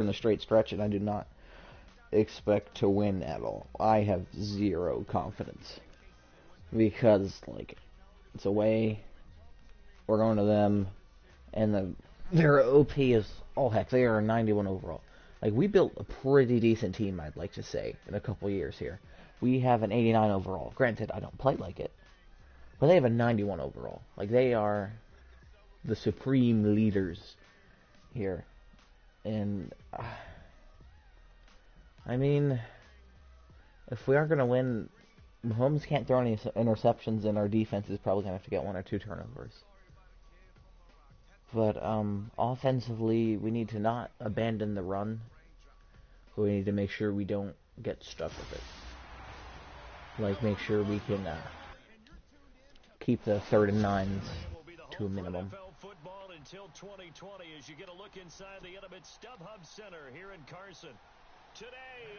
in the straight stretch, and I do not expect to win at all. I have zero confidence because like it's away. We're going to them, and their OP is heck. They are a 91 overall. Like we built a pretty decent team, I'd like to say, in a couple years here. We have an 89 overall. Granted, I don't play like it, but they have a 91 overall. Like they are the supreme leaders here, and I mean, if we aren't going to win, Mahomes can't throw any interceptions, and our defense is probably going to have to get 1 or 2 turnovers. But offensively, we need to not abandon the run. But we need to make sure we don't get stuck with it. Like, make sure we can keep the 3rd and 9s to a minimum. Until 2020, as you get a look inside the Intimate StubHub Center here in Carson. Today,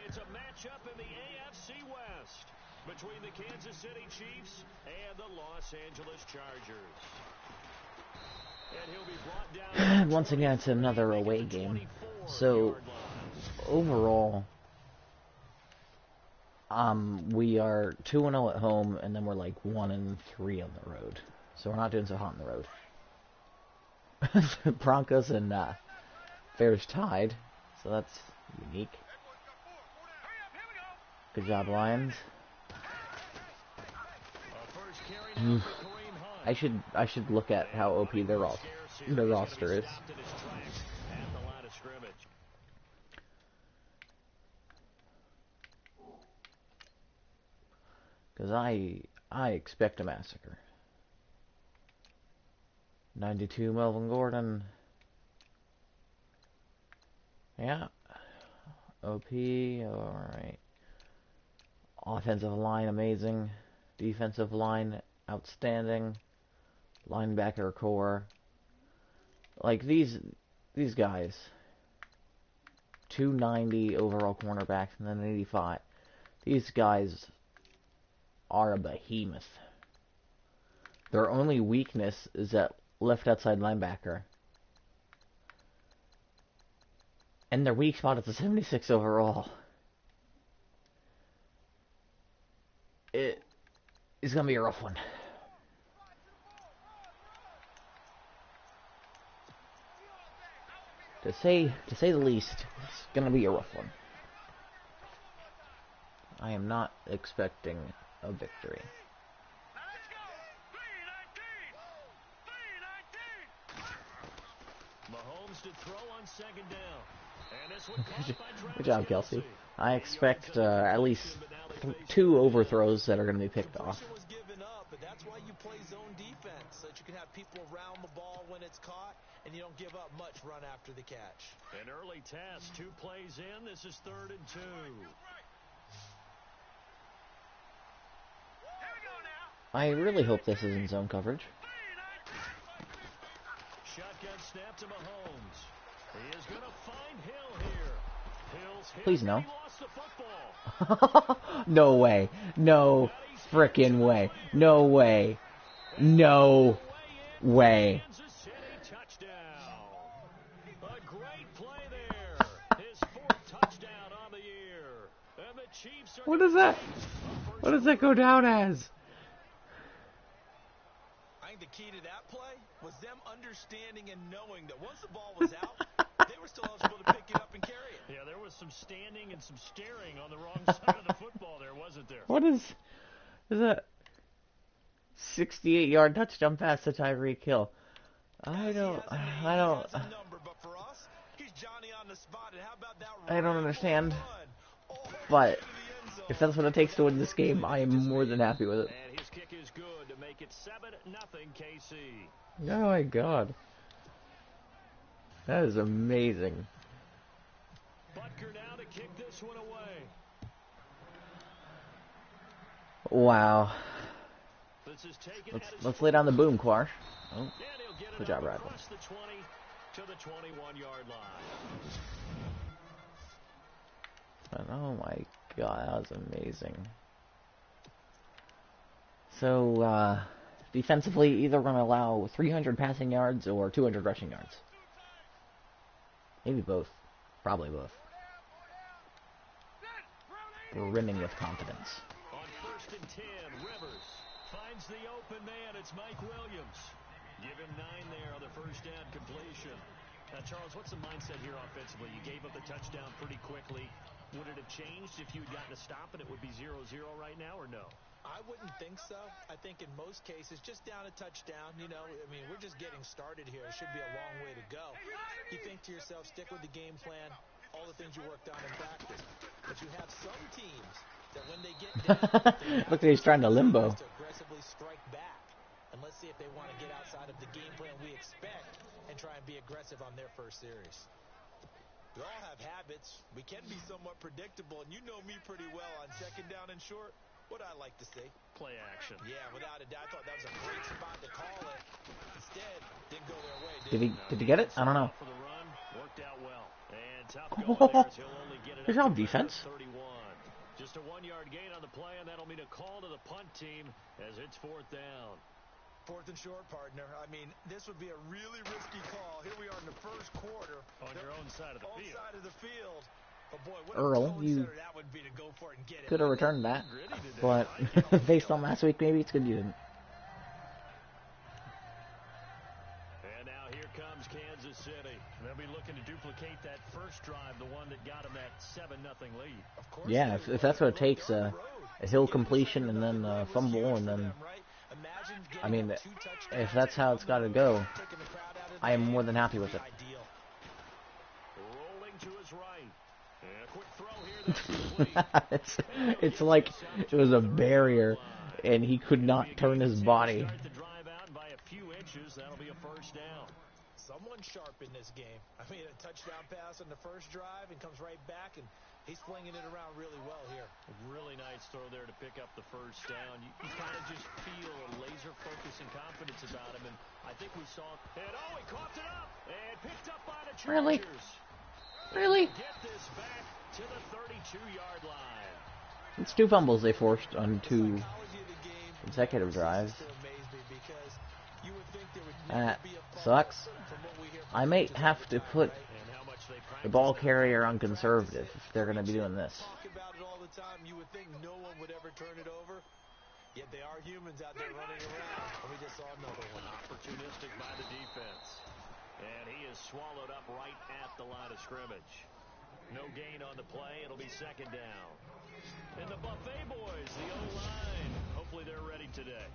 it's a matchup in the AFC West between the Kansas City Chiefs and the Los Angeles Chargers. And he'll be brought down. Once again, it's another away game. So, overall, we are 2-0 at home, and then we're like 1-3 on the road. So we're not doing so hot on the road. Broncos and Bears tied, so that's unique. Good job, Lions. I should look at how OP their roster is. Because I expect a massacre. 92 Melvin Gordon. Yeah. OP, alright. Offensive line, amazing. Defensive line, outstanding. Linebacker core. Like, these guys. 290 overall cornerbacks and then 85. These guys are a behemoth. Their only weakness is that left outside linebacker. And their weak spot is the 76 overall. It is going to be a rough one. To say the least, it's going to be a rough one. I am not expecting a victory. Mahomes to throw on 2nd down. And this one caught by Good job, Kelsey. I expect at least 2 overthrows that are going to be picked off. Was given up, but that's why you play zone defense, so that you can have people around the ball when it's caught, and you don't give up much run after the catch. An early test, 2 plays in. This is 3rd and 2. I really hope this isn't zone coverage. Shotgun snap to Mahomes. He is going to find Hill here. Hill's hit. Please no. He lost the football. No way. No frickin' way. No way. No way. Kansas City touchdown. A great play there. His 4th touchdown on the year. And the Chiefs are What is that? What does that go down as? I think the key to that play was them understanding and knowing that once the ball was out, they were still eligible to pick it up and carry it. Yeah, there was some standing and some staring on the wrong side of the football there, wasn't there? What is that? 68-yard touchdown pass to Tyreek Hill. I don't understand. But if that's what it takes to win this game, I am more than happy with it. And his kick is good to make it 7-0 KC. Oh my god. That is amazing. Butker now to kick this one away. Wow. Let's lay down the boom, Quarsh. Oh, good job, Bradley. The 20 to the 21-yard line. But, oh my god, that was amazing. So, defensively, either we're going to allow 300 passing yards or 200 rushing yards. Maybe both. Probably both. Brimming with confidence. On 1st and 10, Rivers finds the open man. It's Mike Williams. Give him 9 there on the first down completion. Charles, what's the mindset here offensively? You gave up the touchdown pretty quickly. Would it have changed if you had gotten a stop and it would be 0-0 right now, or no? I wouldn't think so. I think in most cases, just down a touchdown, you know, I mean, we're just getting started here. It should be a long way to go. You think to yourself, stick with the game plan, all the things you worked on in practice. But you have some teams that when they get down, look, he's trying to limbo. To aggressively strike back. And let's see if they want to get outside of the game plan we expect and try and be aggressive on their first series. We all have habits. We can be somewhat predictable, and you know me pretty well on 2nd down and short. What I like to see. Play action. Yeah, without a doubt. I thought that was a great spot to call it. Instead, didn't go their way, Did he get it? I don't know. For the run, worked out well. And tough going there, he'll only get it good job, defense. 31. Just a 1-yard gain on the play, and that'll mean a call to the punt team as it's 4th down. 4th and short, partner. I mean, this would be a really risky call. Here we are in the first quarter. On your own side of the field. Side of the field. But boy, what Earl, you that would be to go for it and get it. could have returned that, but based on last week, maybe it's good you didn't. And now here comes Kansas City. They'll be looking to duplicate that first drive, the one that got them that 7-0 lead. Of course, yeah, if that's what it takes, a hill completion and then a fumble and then, I mean, if that's how it's got to go, I am more than happy with it. Rolling to his right. And a quick throw here that's complete. it's like it was a barrier, and he could not turn his body. Start the drive out by a few inches. That'll be a first down. Someone sharp in this game. I mean, a touchdown pass on the first drive and comes right back, and he's flinging it around really well here. A really nice throw there to pick up the first down. You kind of just feel a laser focus and confidence about him, and I think we saw it. And he coughed it up and picked up by the Chargers. Really? Get this back to the 32-yard line. It's 2 fumbles they forced on 2 consecutive drives. That sucks. I might have to put the ball carrier on conservative if they're going to be doing this. Talk about it all the time. You would think no one would ever turn it over. Yet they are humans out there running around. And we just saw another one. Opportunistic by the defense. And he is swallowed up right at the line of scrimmage. No gain on the play. It'll be 2nd down. And the Buffet boys, the O-line. Hopefully they're ready today.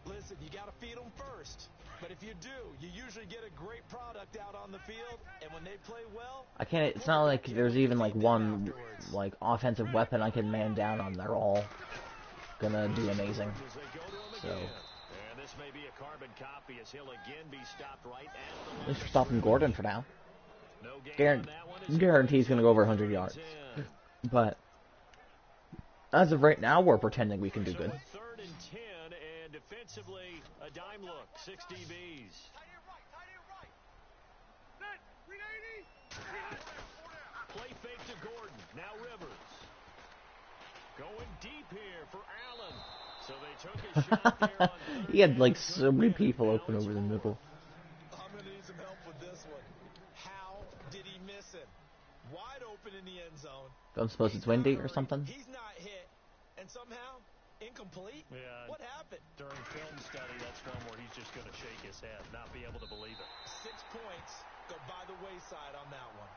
Listen, you got to feed them first. But if you do, you usually get a great product out on the field. And when they play well, I can't. It's not like there's even like one like offensive weapon I can man down on. They're all gonna do amazing. So and this may be a carbon copy as he'll again be stopped right at the let's stop him Gordon for now. No Guarantee he's gonna go over 100 yards. But as of right now, we're pretending we can do good. 3rd and 10, and defensively a dime look. 6 DBs. Play fake to Gordon. Now Rivers. Going deep here for Allen. So they took a shot there on He had like so many people open over the middle. I'm going to need some help with this one. How did he miss him? Wide open in the end zone. Don't suppose it's windy or something? He's not hit. And somehow, incomplete? Yeah. What happened? During film study, that's one where he's just going to shake his head, not be able to believe it. 6 points go by the wayside on that one.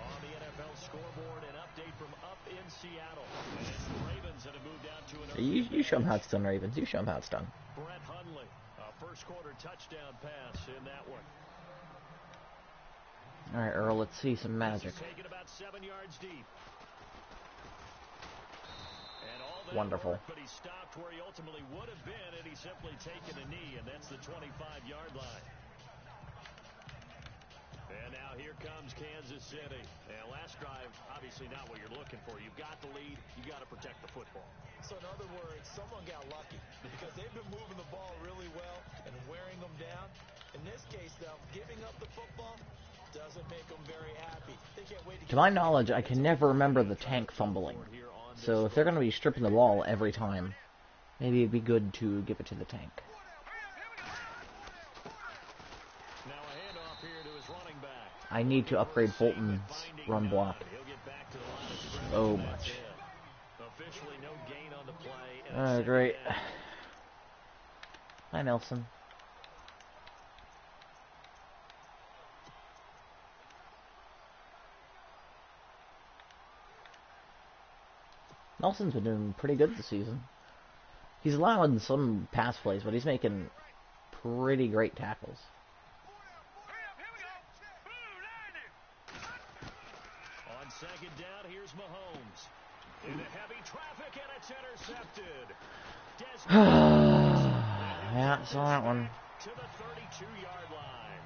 On the NFL scoreboard, an update from up in Seattle. And it's the Ravens that have moved out to an early You show him how it's done, Ravens. You show him how it's done. Brett Hundley, a first quarter touchdown pass in that one. All right, Earl, let's see some magic. Taken about 7 yards deep. And all that Wonderful. worked, but he stopped where he ultimately would have been had he simply taken a knee, and that's the 25-yard line. And now here comes Kansas City. And last drive, obviously not what you're looking for. You've got the lead. You got to protect the football. So in other words, someone got lucky because they've been moving the ball really well and wearing them down. In this case, though, giving up the football doesn't make them very happy. They can't wait To my knowledge, I can never remember the tank fumbling. So if they're going to be stripping the ball every time, maybe it'd be good to give it to the tank. Now a handoff here to his running back. I need to upgrade Fulton's run block so much. Officially no gain on the play. Alright, great. Hi, Nelson. Nelson's been doing pretty good this season. He's allowing some pass plays, but he's making pretty great tackles. On second down, here's Mahomes. Into heavy traffic, and it's intercepted. Yeah, saw that one. To the 32-yard line.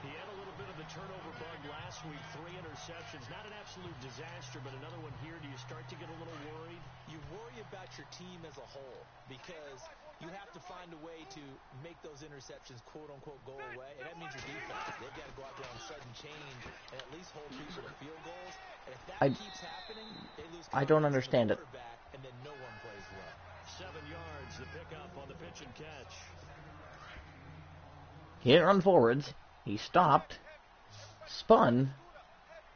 He had a little bit of the turnover bug last week. 3 interceptions. Not an absolute disaster, but another one here. Do you start to get a little worried? You worry about your team as a whole because you have to find a way to make those interceptions, quote-unquote, go away. And that means your defense. They've got to go out there on sudden change and at least hold people to field goals. And if that keeps happening, they lose I don't understand it. and then no one plays well. 7 yards, the pickup on the pitch and catch. He didn't run forwards. He stopped, spun,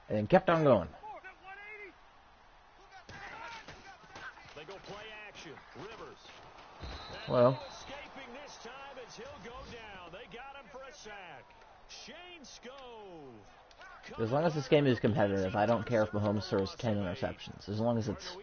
and then kept on going. They go play action. Rivers. Well, Escaping this time as he'll go down. They got him for a sack. Shane Scove. as long as this game is competitive, I don't care if Mahomes throws 10 interceptions. As long as it's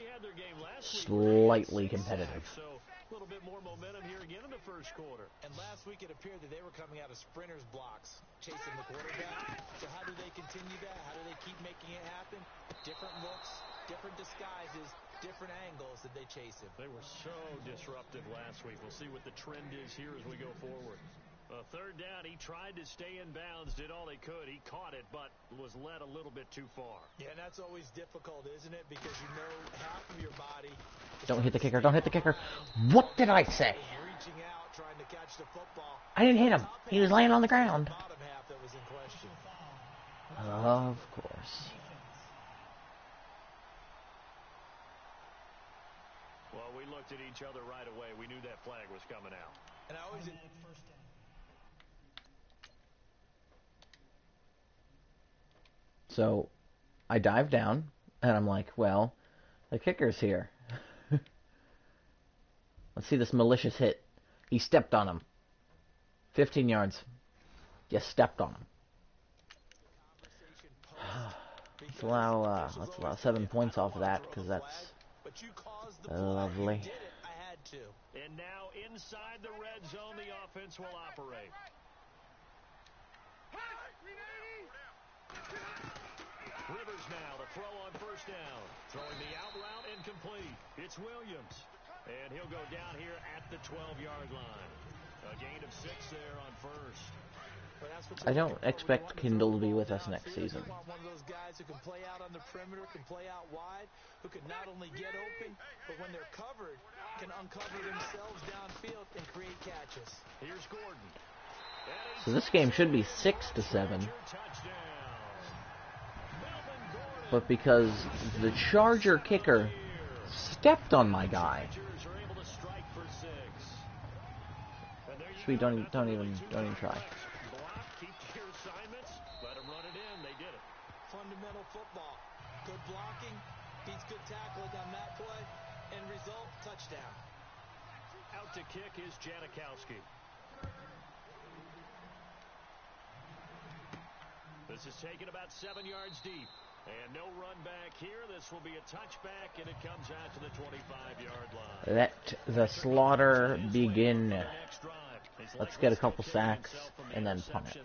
slightly competitive. So a little bit more momentum here again in the first quarter. And last week it appeared that they were coming out of sprinters blocks, chasing the quarterback. So how do they continue that? How do they keep making it happen? Different looks, different disguises, different angles that they chase him. They were so disruptive last week. We'll see what the trend is here as we go forward. Third down, he tried to stay in bounds, did all he could. He caught it, but was led a little bit too far. Yeah, and that's always difficult, isn't it? Because you know half of your body. Don't hit the kicker. Don't hit the kicker. What did I say? Reaching out, trying to catch the football. I didn't hit him. He was laying on the ground. Bottom half that was in question. Of course. Well, we looked at each other right away. We knew that flag was coming out. And I always... So, I dive down, and I'm like, well, the kicker's here. Let's see this malicious hit. He stepped on him. 15 yards. Just stepped on him. Let's allow 7 points off of that, because that's lovely. And now inside the red zone, the offense will operate. Rivers now to throw on first down. Throwing the out route incomplete. It's Williams. And he'll go down here at the 12-yard line. A gain of 6 there on first. I don't expect Kindle to be with us next season. You want one of those guys who can play out on the perimeter, can play out wide, who can not only get open, but when they're covered, can uncover themselves downfield and create catches. Here's Gordon. So this game should be 6-7. But because the Charger kicker stepped on my guy. We don't even try. Fundamental football. Good blocking, beats good tackling on that play, and result, touchdown. Out to kick is Janikowski. This is taken about 7 yards deep. And no run back here. This will be a touchback, and it comes out to the 25-yard line. Let the slaughter begin. Let's get a couple sacks and then punt it.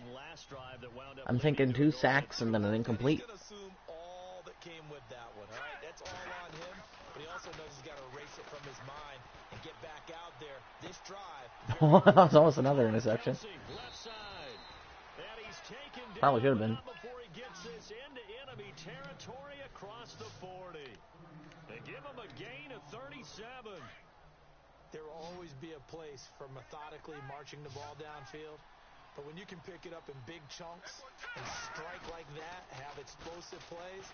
I'm thinking 2 sacks and then an incomplete. He's going to assume all that came with that one, all right? That's all on him, but he also knows he's got to erase it from his mind and get back out there. This drive. That was almost another interception. Probably should have been. Before he gets this into enemy territory across the 40. They give him a gain of 37. There will always be a place for methodically marching the ball downfield. But when you can pick it up in big chunks and strike like that, have explosive plays,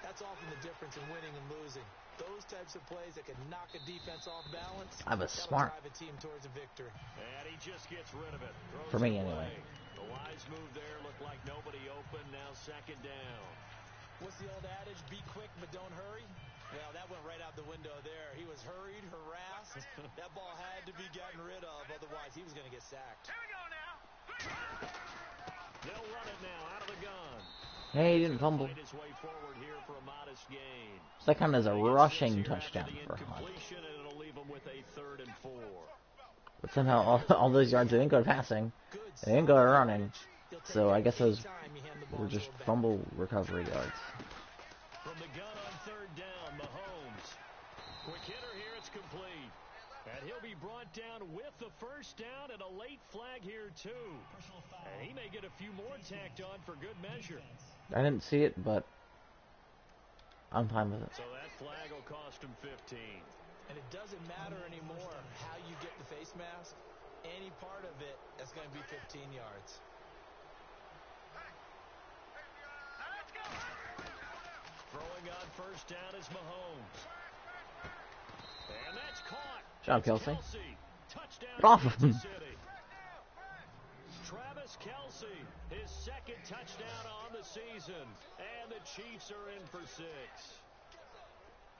that's often the difference in winning and losing. Those types of plays that can knock a defense off balance, I was smart. drive a team towards a victory. And he just gets rid of it. For me, anyway. The wise move there looked like nobody open. Now second down. What's the old adage? Be quick, but don't hurry. Well, that went right out the window there. He was hurried, harassed. That ball had to be gotten rid of, otherwise he was going to get sacked. Here we go now. They'll run it now out of the gun. Hey, he didn't fumble. His way forward here for a modest gain. So that kind of is a rushing touchdown for Hunt. It'll leave him with a 3rd and 4. But somehow all those yards, they didn't go to passing. They didn't go to running. So I guess those were just fumble recovery yards. From the gun on 3rd down, Mahomes. Quick hitter here, it's complete. And he'll be brought down with the 1st down and a late flag here too. And he may get a few more tacked on for good measure. I didn't see it, but I'm fine with it. So that flag will cost him 15. And it doesn't matter anymore how you get the face mask. Any part of it, that's going to be 15 yards. Throwing on 1st down is Mahomes. And that's caught. John Kelsey. Touchdown. Get off of him. Travis Kelsey, his 2nd touchdown on the season. And the Chiefs are in for 6.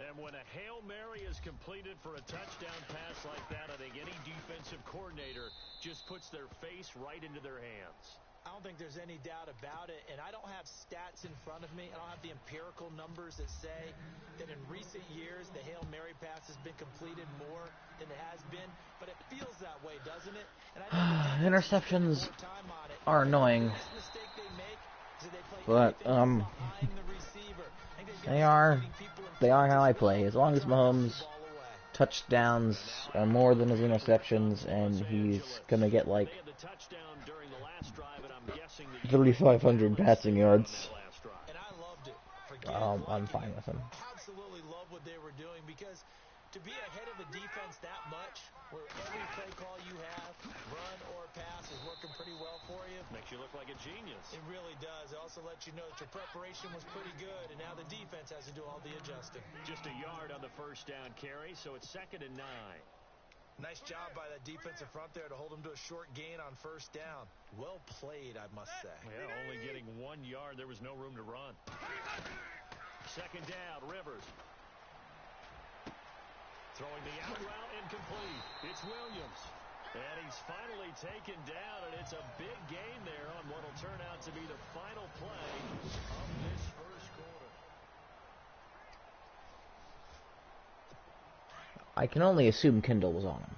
And when a Hail Mary is completed for a touchdown pass like that, I think any defensive coordinator just puts their face right into their hands. I don't think there's any doubt about it, and I don't have stats in front of me. I don't have the empirical numbers that say that in recent years the Hail Mary pass has been completed more than it has been, but it feels that way, doesn't it? And I know interceptions are annoying, but they are how I play. As long as Mahomes' touchdowns are more than his interceptions, and he's gonna get like 3,500 passing yards, I'm fine with him. Absolutely love what they were doing, because to be ahead of the defense that much, where every play call you have, run or pass, is working pretty well for you. Makes you look like a genius. It really does. It also lets you know that your preparation was pretty good, and now the defense has to do all the adjusting. Just a yard on the 1st down carry, so it's 2nd and 9. Nice job by that defensive front there to hold him to a short gain on 1st down. Well played, I must say. Yeah, only getting 1 yard. There was no room to run. 2nd down, Rivers. Throwing the out route incomplete. It's Williams. And he's finally taken down, and it's a big gain there on what will turn out to be the final play of this 1st quarter. I can only assume Kindle was on him.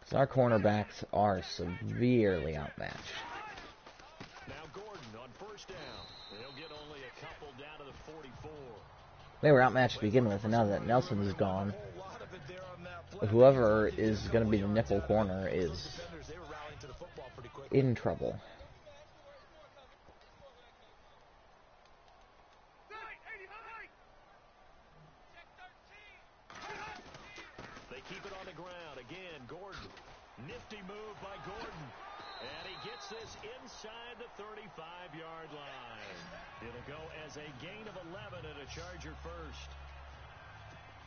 Because our cornerbacks are severely outmatched. Now Gordon on 1st down. He'll get only a couple down to the 44. They were outmatched to begin with, and now that Nelson is gone, whoever is going to be the nickel corner is in trouble. They keep it on the ground. Again, Gordon. Nifty move by Gordon. And he gets this inside the 35-yard line. It'll go as a gain of 11 and a Charger 1st.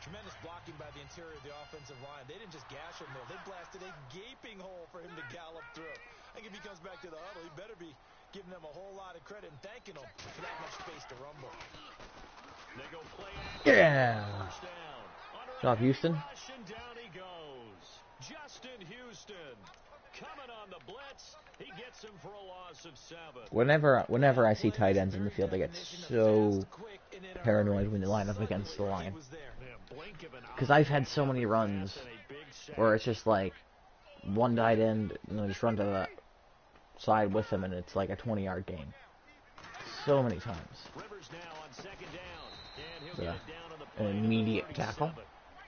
Tremendous blocking by the interior of the offensive line. They didn't just gash him, though. They blasted a gaping hole for him to gallop through. I think if he comes back to the huddle, he better be giving them a whole lot of credit and thanking them for that much space to rumble. They go play Yeah. Job, Houston. And down he goes. Justin Houston coming on the blitz. He gets him for a loss of 7. Whenever I see tight ends in the field, I get so paranoid when they line up against the line. Because I've had so many runs where it's just like one tight end, and I just run to the side with him, and it's like a 20-yard gain. So many times. Rivers now on 2nd down, and he'll Yeah. get it down on the play. An immediate tackle.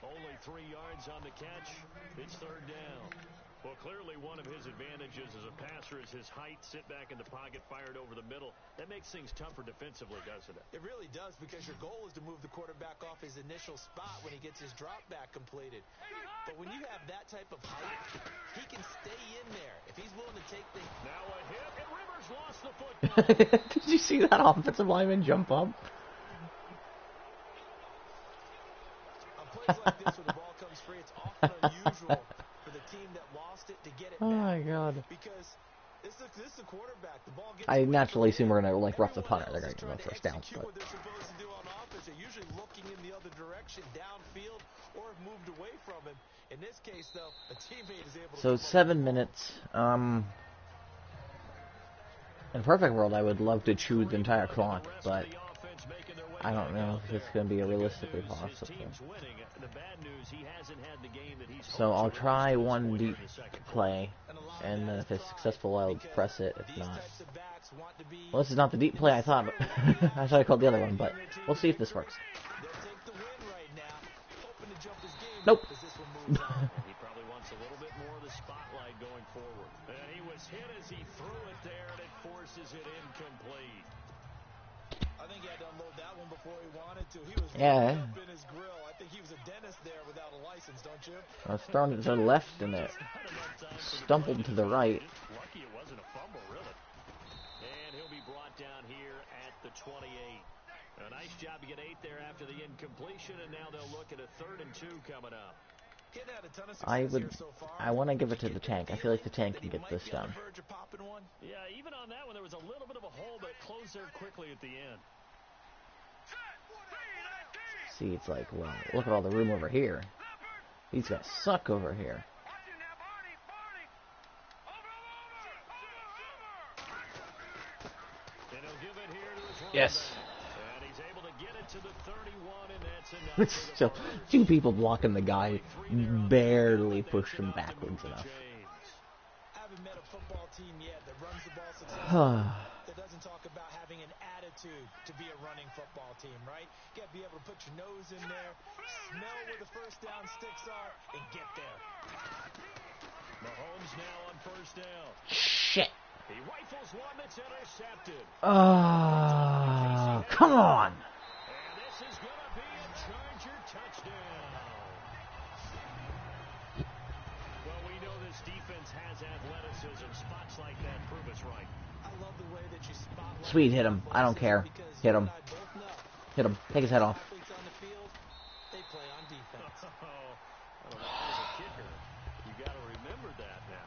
Only 3 yards on the catch. It's 3rd down. Well, clearly one of his advantages as a passer is his height. Sit back in the pocket, fired over the middle. That makes things tougher defensively, doesn't it? It really does, because your goal is to move the quarterback off his initial spot when he gets his drop back completed. But when you have that type of height, he can stay in there. If he's willing to take the... Now a hit, and Rivers lost the football. Did you see that offensive lineman jump up? On plays like this where the ball comes free, it's often unusual for the team that lost it to get it Oh back. my god. Because this is a quarterback. The ball gets I away naturally from assume him. we're gonna like rough the Everyone punter. They're else gonna is get trying the to first down, execute but what they're supposed to do on offense. They're usually looking in the other direction, downfield, or have moved away from him. In this case, though, a teammate is able to so come up with 7 the ball. minutes. In a perfect world, I would love to chew the entire clock, but I don't know if it's going to be realistically possible. So I'll try one deep play, and then if it's successful, I'll press it. If not, well, this is not the deep play I thought. But I thought I called the other one, but we'll see if this works. Nope. He probably wants a little bit more of the spotlight going forward. And he was hit as he threw it there, and it forces it incomplete. I think he had to unload that one before he wanted to. He was up in his grill. I think he was a dentist there without a license, don't you? I was throwing it to the left, and it stumbled to the right. Lucky it wasn't a fumble, really. And he'll be brought down here at the 28. A nice job to get 8 there after the incompletion, and now they'll look at a 3rd and 2 coming up. I want to give it to the tank. I feel like the tank can get this done. Yeah, even on that one, there was a little bit of a hole, but it closed there quickly at the end. See, it's like, well, look at all the room over here. These guys suck over here. Yes. And he's able to get it to the 31, and that's enough. So, 2 people blocking the guy barely pushed him backwards enough. I haven't met a football team yet that runs the ball successfully that doesn't talk about having an attitude to be a running football team, right? You got to be able to put your nose in there, smell where the first down sticks are, and get there. Mahomes now on 1st down. Shit. He rifles one that's intercepted. Come on. And this is going to be a Charger touchdown. Well, we know this defense has athleticism. Spots like that prove us right. I love the way that you spotlight. Sweet, hit him. I don't care. Hit him. Hit him. Take his head off. Athletes on the field, they play on defense. I don't know if there's a kicker. You got to remember that now.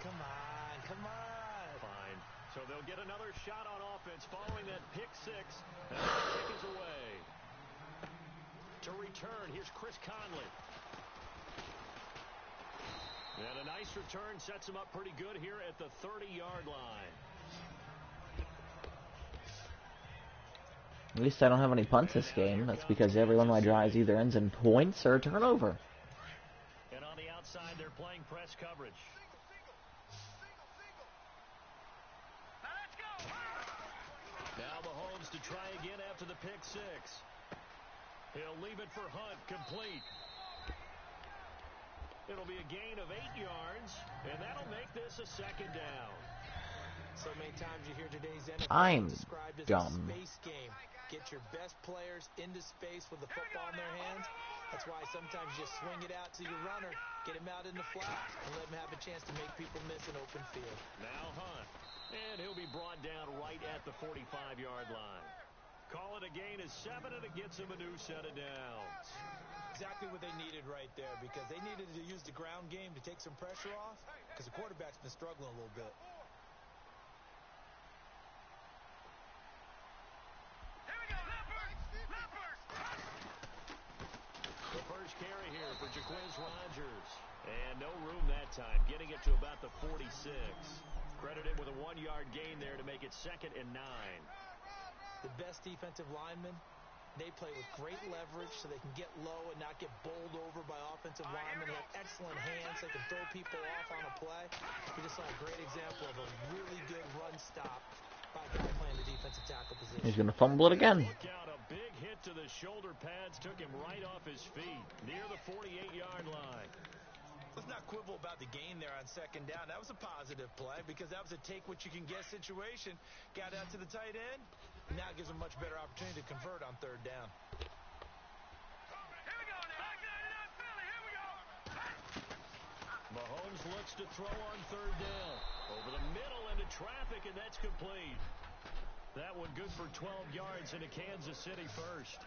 Come on, come on. Fine. So they'll get another shot on offense following that pick 6. And the kick is away. To return, here's Chris Conley. And a nice return sets him up pretty good here at the 30-yard line. At least I don't have any punts this game. That's because every one of my drives either ends in points or a turnover. And on the outside, they're playing press coverage. Now Mahomes to try again after the pick 6. He'll leave it for Hunt, complete. It'll be a gain of 8 yards, and that'll make this a 2nd down. So many times you hear today's NFL I'm described as dumb. a space game. Get your best players into space with the football in their hands. That's why sometimes you swing it out to your runner, get him out in the flat, and let him have a chance to make people miss an open field. Now Hunt, and he'll be brought down right at the 45-yard line. Call it a gain of 7, and it gets him a new set of downs. Exactly what they needed right there, because they needed to use the ground game to take some pressure off, because the quarterback's been struggling a little bit. The first carry here for Jaquiz Rodgers. And no room that time, getting it to about the 46. Credited with a 1-yard gain there to make it 2nd and 9. The best defensive linemen, they play with great leverage so they can get low and not get bowled over by offensive linemen. They have excellent hands. They can throw people off on a play. We just saw a great example of a really good run stop by a guy playing the defensive tackle position. He's going to fumble it again. Look out, a big hit to the shoulder pads took him right off his feet near the 48-yard line. Let's not quibble about the gain there on 2nd down. That was a positive play because that was a take-what-you-can-get situation. Got out to the tight end. Now it gives them a much better opportunity to convert on 3rd down. Mahomes looks to throw on 3rd down. Over the middle into traffic, and that's complete. That one good for 12 yards into Kansas City first.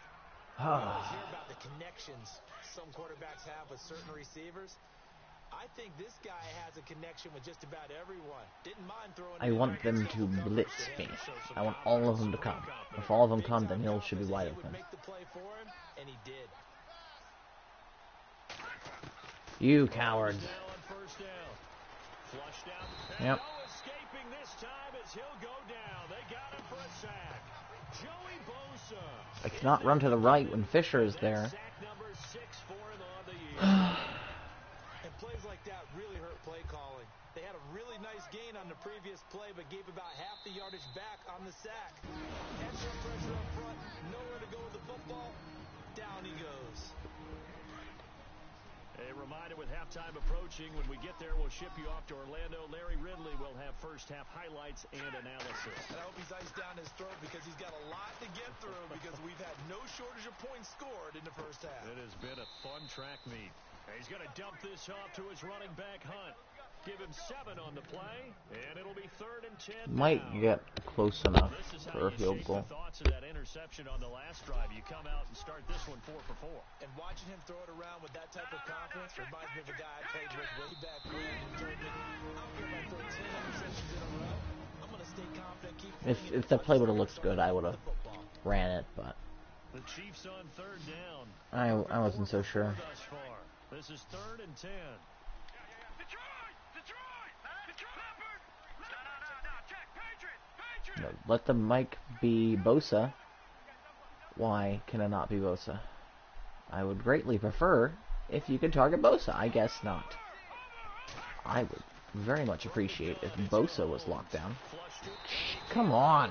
You always hear about the connections some quarterbacks have with certain receivers. I think this guy has a connection with just about everyone. Didn't mind throwing I want them to blitz me. I want all of them to come. If all of them come, then Hill should be wide open. Make the play for him, and he did. You cowards. Yep. Escaping this time as he'll go down. They got him for a sack. Joey Bosa. I cannot run to the right when Fisher is there. Sack number 6 for him on the year. And plays like that really hurt play calling. They had a really nice gain on the previous play, but gave about half the yardage back on the sack. Extra pressure up front, nowhere to go with the football. Down he goes. A reminder with halftime approaching, when we get there, we'll ship you off to Orlando. Larry Ridley will have first-half highlights and analysis. And I hope he's iced down his throat because he's got a lot to get through because we've had no shortage of points scored in the first half. It has been a fun track meet. He's going to dump this off to his running back, Hunt. Give him 7 on the play, and it'll be 3rd and 10 Might now. get close enough for a field goal. The thoughts of that interception on the last drive. You come out and start this one 4 for 4. And watching him throw it around with that type of confidence reminds me of a guy I played with way back when. He told me, I don't care if I throw 10 interceptions in a row. I'm going to stay confident, keep If the play would have looked good, I would have ran it, but the Chiefs on 3rd down. I wasn't so sure. Thus far. This is 3rd and 10. No, let the mic be Bosa. Why can it not be Bosa? I would greatly prefer if you could target Bosa. I guess not. I would very much appreciate if Bosa was locked down. Come on.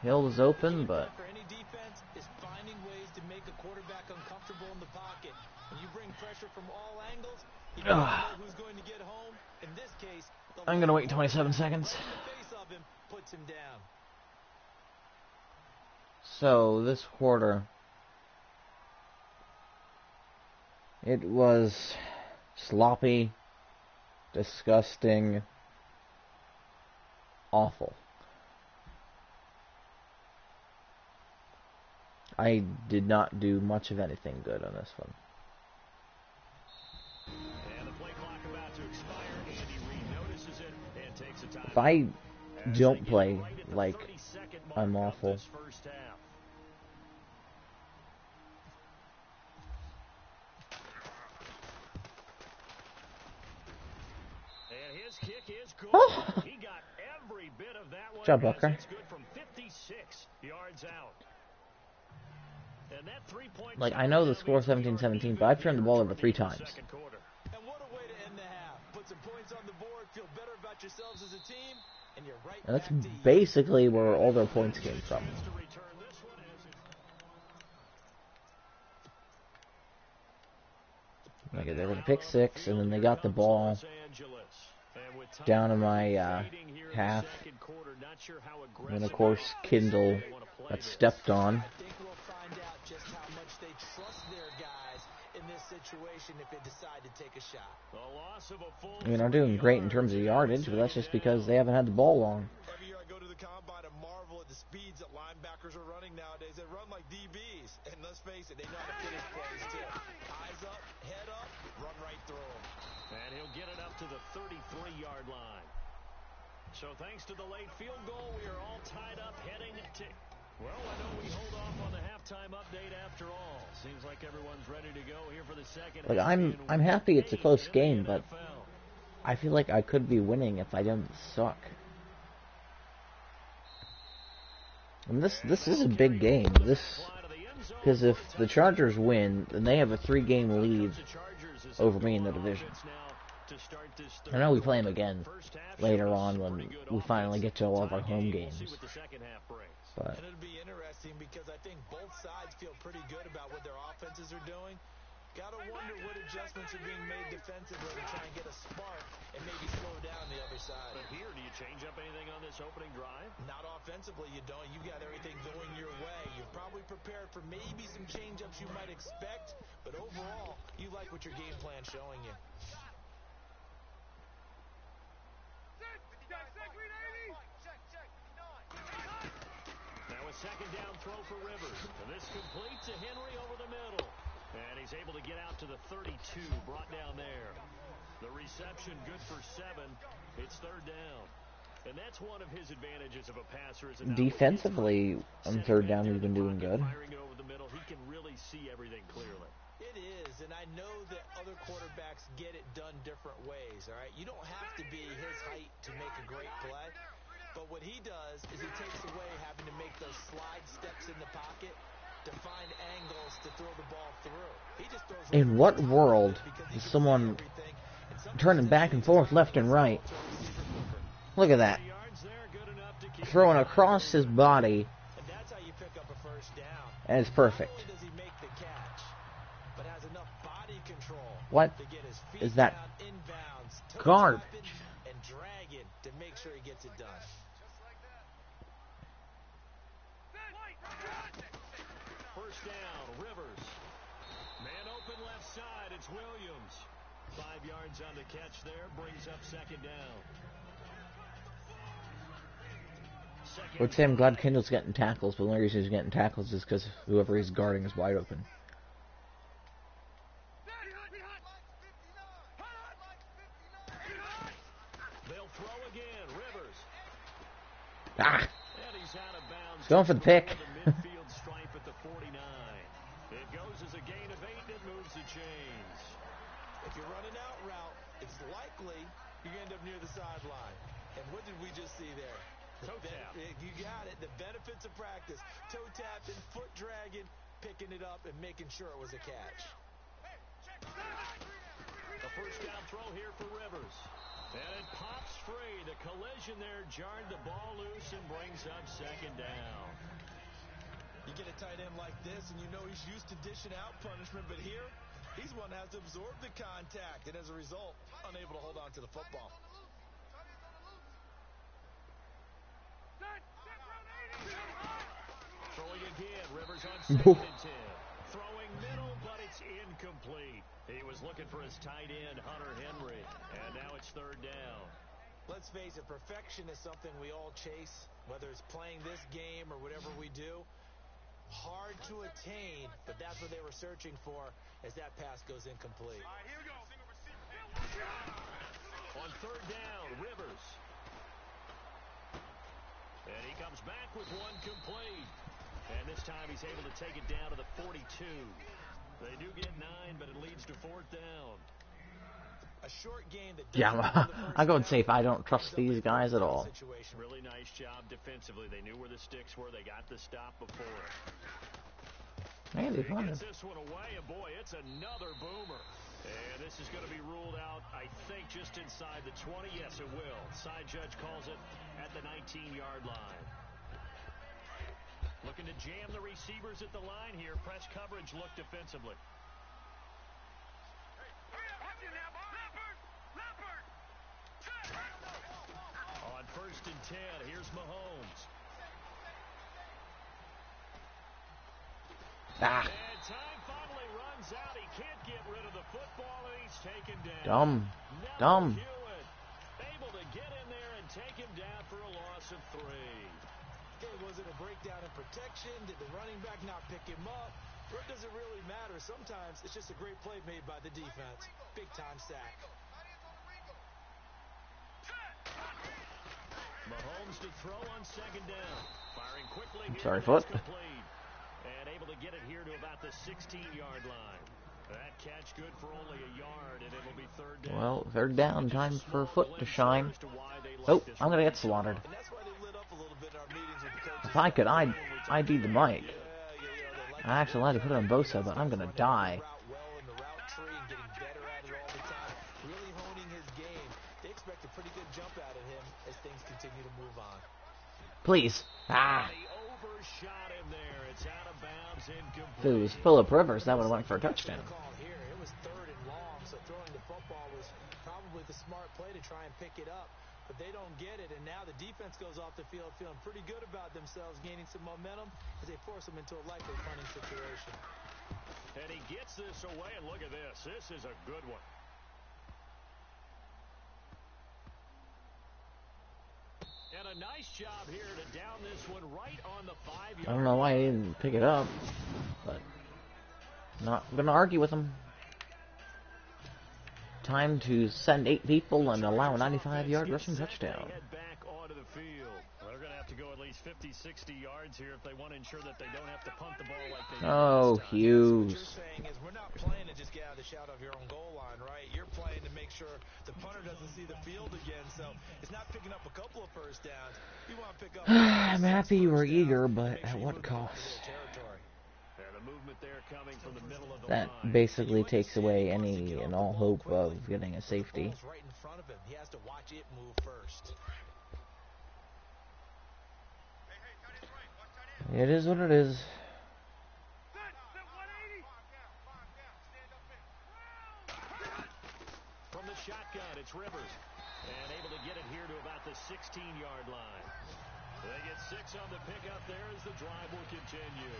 Hill was open, but for any defense is finding ways to make a quarterback uncomfortable in the pocket. When you bring pressure from all angles, you don't know who's going to get home. In this case, I'm gonna wait 27 seconds. face of him puts him down. So this quarter, it was sloppy, disgusting, awful. I did not do much of anything good on this one. And the play clock about to expire. Andy Reid notices it and takes a time. If I don't play like I'm awful, and his kick is good. He got every bit of that one. Good job, Bucker. It's good from 56 yards out. And that 3-point like I know the score 17-17, but I've turned the ball over 3 times. And what a way to end the half. Put some points on the board, feel better about yourselves as a team, and you're right And that's back to basically where all their points came from. Okay, they were going to pick 6, and then they got the ball down in my half. And of course, Kindle got stepped on. I think we'll find out just how much they trust their guys in this situation if they decide to take a shot. I mean, I'm doing great in terms of yardage, but that's just because they haven't had the ball long. Every year I go to the combine and marvel at the speeds that linebackers are running nowadays. They run like DBs. And let's face it, they know how to finish plays too. Eyes up, head up, run right through them. And he'll get it up to the 33-yard line. So thanks to the late field goal, we are all tied up heading to... Well, I know we hold off on the halftime update after all. Seems like everyone's ready to go here for the second. Like I'm happy it's a close game, but I feel like I could be winning if I didn't suck. And this is a big game. Because if the Chargers win, then they have a 3-game lead over me in the division. I know we play them again later on when we finally get to all of our home games. But and it'll be interesting because I think both sides feel pretty good about what their offenses are doing. Gotta wonder what adjustments are being made defensively to try and get a spark and maybe slow down the other side. But here, do you change up anything on this opening drive? Not offensively, you don't. You've got everything going your way. You're probably prepared for maybe some change-ups you might expect, but overall, you like what your game plan's showing you. Now a second down throw for Rivers. And this complete to Henry over the middle. And he's able to get out to the 32, brought down there. The reception good for 7. It's third down. And that's one of his advantages of a passer. Defensively, on third down, he's been doing good. Firing it over the middle, he can really see everything clearly. It is, and I know that other quarterbacks get it done different ways, all right? You don't have to be his height to make a great play, but what he does is he takes away having to make those slide steps in the pocket to find angles to throw the ball through. He just throws. In what world is someone turning back and forth left and right? Look at that. Throwing across his body, And that's how you pick up a first down. and it's perfect. Not only does he make the catch, but has enough body control What to get his feet is that down, inbounds, toe garbage? tapping, and dragging to make sure he gets it done. First down, Rivers. Man open left side, it's Williams. 5 yards on the catch there, brings up second down. I would say I'm glad Kendall's getting tackles, but the only reason he's getting tackles is because whoever he's guarding is wide open. They'll throw again, Rivers. Ah! And he's out of bounds. He's going for the pick. The midfield stripe at the 49. It goes as a gain of 8 and it moves the chains. If you're running out route, it's likely you end up near the sideline. And what did we just see there? Toe tap. You got it. The benefits of practice. Toe tapping, foot dragging, picking it up, and making sure it was a catch. A first down throw here for Rivers. And it pops free. The collision there jarred the ball loose and brings up second down. You get a tight end like this, and you know he's used to dishing out punishment, but here, he's one that has to absorb the contact, and as a result, unable to hold on to the football. Throwing again, Rivers on second and 10. Throwing middle, but it's incomplete. He was looking for his tight end, Hunter Henry, and now it's third down. Let's face it, perfection is something we all chase, whether it's playing this game or whatever we do. Hard to attain, but that's what they were searching for as that pass goes incomplete. All right, here we go. On third down, Rivers. And he comes back with one complete. And this time he's able to take it down to the 42. They do get 9, but it leads to fourth down. A short game that Yeah, I'm going safe. I don't trust these guys at all. Really nice job defensively. They knew where the sticks were. They got the stop before. Hey, they He found gets him. this one away, and boy, it's another boomer. And this is going to be ruled out, I think, just inside the 20. Yes, it will. Side judge calls it at the 19-yard line. Looking to jam the receivers at the line here. Press coverage look defensively. On first and 10, here's Mahomes. Ah, And time finally runs out. He can't get rid of the football, and he's taken down. dumb. Nelson Dumb. Hewitt able to get in there and take him down for a loss of 3. Okay, was it a breakdown in protection? Did the running back not pick him up? Or does it really matter? Sometimes it's just a great play made by the defense. Big-time sack. Mahomes to throw on second down. Firing quickly here. Sorry, and foot. it's complete. And able to get it here to about the 16-yard line. That catch good for only a yard, and it'll be third down. Well, third down. Time for Foot to shine. Oh, I'm going to get slaughtered. And that's why they lit up a little bit in our meetings with the coaches. If I could, I'd be the mic. I actually allowed to put it on Bosa, but I'm going to die. Well in the route tree and getting better at it all the time. Really honing his game. They expect a pretty good jump out of him as things continue to move on. Please. Ah. He overshot him there. It's out of bounds, incomplete. If it was Phillip Rivers, that would have went for a touchdown. Call here. It was third and long, so throwing the football was probably the smart play to try and pick it up. But they don't get it, and now the defense goes off the field feeling pretty good about themselves, gaining some momentum as they force them into a likely punting situation. And he gets this away, and look at this. This is a good one. And a nice job here to down this one right on the 5-yard line. I don't know why he didn't pick it up, but Not gonna argue with him. Time to send 8 people and allow a 95-yard rushing touchdown. They're going to have to go at least 50, 60 yards here if they want to ensure that they don't have to punt the ball like they did Oh, last time. Hughes. So what you're saying is we're not playing to just get out of the shadow of your own goal line, right? You're playing to make sure the punter doesn't see the field again. So it's not picking up a couple of first downs. You want to pick up. I'm happy you were eager, but at what cost? The movement there coming from the middle of the That line. basically takes away any and all hope of getting a safety. Right in front of him. He has to watch it move first. It is what it is. From the shotgun, it's Rivers. And able to get it here to about the 16-yard line. They get 6 on the pickup there as the drive will continue.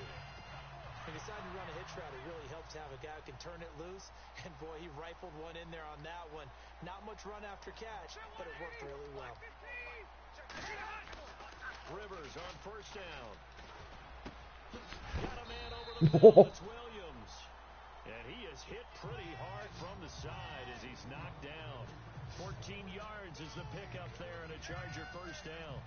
He decided to run a hitch route. It really helps to have a guy who can turn it loose. And, boy, he rifled one in there on that one. Not much run after catch, but it worked really well. Rivers on first down. Got a man over the middle. It's Williams. And he is hit pretty hard from the side as he's knocked down. 14 yards is the pickup there and a Charger first down.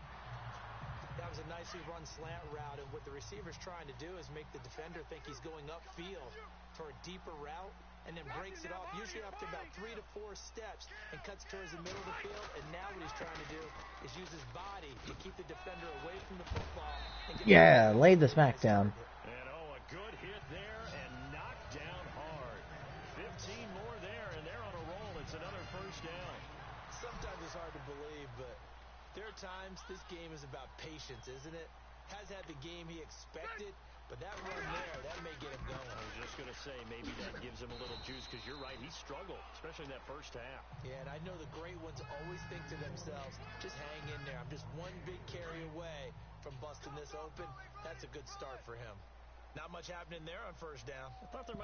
That was a nicely run slant route, and what the receiver's trying to do is make the defender think he's going upfield for a deeper route, and then breaks it off, usually after about 3 to 4 steps, and cuts towards the middle of the field. And now what he's trying to do is use his body to keep the defender away from the football. Yeah, laid the smack down. And a good hit there and knocked down hard. 15 more there, and they're on a roll. It's another first down. Sometimes it's hard to believe, but there are times this game is about patience, isn't it? Has had the game he expected, but that run there, that may get him going. I was just going to say, maybe that gives him a little juice, because you're right, he struggled, especially in that first half. Yeah, and I know the great ones always think to themselves, just hang in there. I'm just one big carry away from busting this open. That's a good start for him. Not much happening there on first down.